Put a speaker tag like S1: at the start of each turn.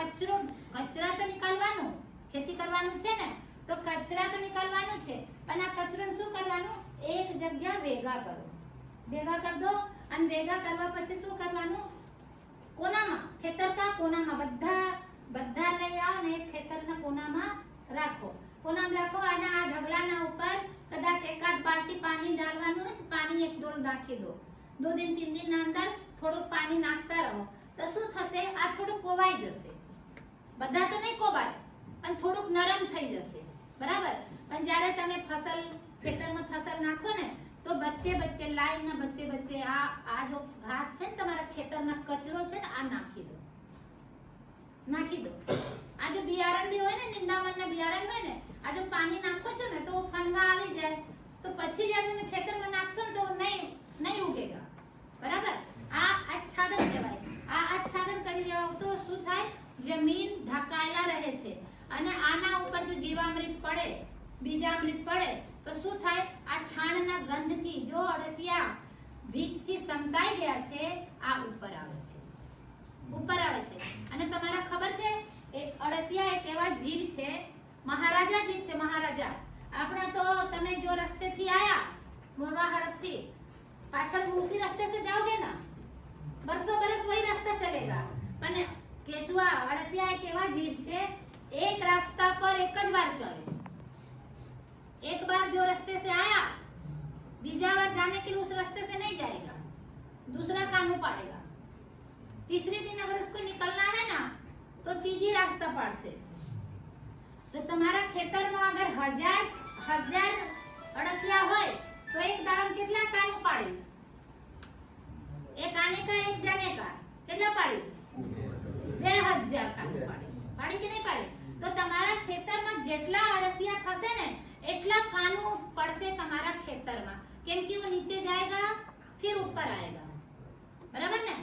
S1: कचरा तो निकालवानो, खेती करवानुं छे ने, तो कचरा तो निकालवानुं छे, पण आ कचरो शुं करवानुं? एक जग्या भेगा करो, भेगा कर दो अने भेगा करवा पछी शुं करवानुं? कोनामां, खेतरना कोनामां બધા લઈ આવો ને એક ખેતરના કોનામાં રાખો, કોનામાં રાખો અને આ ઢગલાના ઉપર કદાચ એકાદ બાલટી પાણી ડાલવાનું હોય, પાણી એક ડોલ નાખી દો, 2 दिन 3 दिन ના અંદર થોડું પાણી નાખતા રહો, તો શું થશે? આ થોડું કોવાઈ જશે, બધા તો નહીં કોવાય પણ થોડુંક નરમ થઈ જશે, બરાબર? પણ જ્યારે તમે ફસલ ખેતરમાં ફસલ નાખો ને તો બચ્ચે બચ્ચે લાઈનના બચ્ચે બચ્ચે આ જો ઘાસ છે ને તમારા ખેતરના કચરો છે ને આ નાખી દો, નાખી દો। આ જો બિયારણ બી હોય ને, નિંદામણના બિયારણ હોય ને, આ જો પાણી નાખો છો ને તો ફણવા આવી જાય, તો પછી જ્યારે તમે ખેતરમાં નાખશો ને તો નહીં ઉગેગા, બરાબર? આ આચ્છાદન કહેવાય। આ આચ્છાદન કરી દેવા તો શું થાય? જમીન ઢાંકાયેલા રહે છે અને આના ઉપર જો જીવામૃત પડે, બીજામૃત પડે તો શું થાય? આ છાણના ગંધથી જો અળસિયા ભીખથી સમતાઈ ગયા છે, આ ઉપર આવે છે, ઉપર આવે છે। અને તમારા ખબર છે એ અળસિયા એક એવા જીવ છે, મહારાજા જીવ છે, મહારાજા। આપણે તો તમે જો રસ્તેથી આયા મોરવા હડપથી પાછળ ઉसी रस्ते से जाओगे ना, बरसों बरस वही रास्ता चलेगा, पर केचुआ अड़सिया एक एवा जीव छे, एक रास्ता पर एक ज बार चले। एक बार जो रास्ते से आया बीजा बार जाने के लिए उस रास्ते से नहीं जाएगा, दूसरा कानू पड़ेगा। तीसरे दिन अगर उसको निकलना है ना तो तीजी रास्ता पड़से। तो तुम्हारा खेतर में अगर 1000 अड़सिया होय तो एक दाड़म कितना कानू पाड़े? एक आने का एक जाने का कितना पाड़े? 2000 कानू पाड़े, पाड़े कि नहीं पाड़े? तो तुम्हारा खेतर में जेटला अड़सिया थशे ने एटला कानू पड़से तुम्हारा खेतर में, केम कि वो नीचे जाएगा फिर ऊपर आएगा, बराबर ने?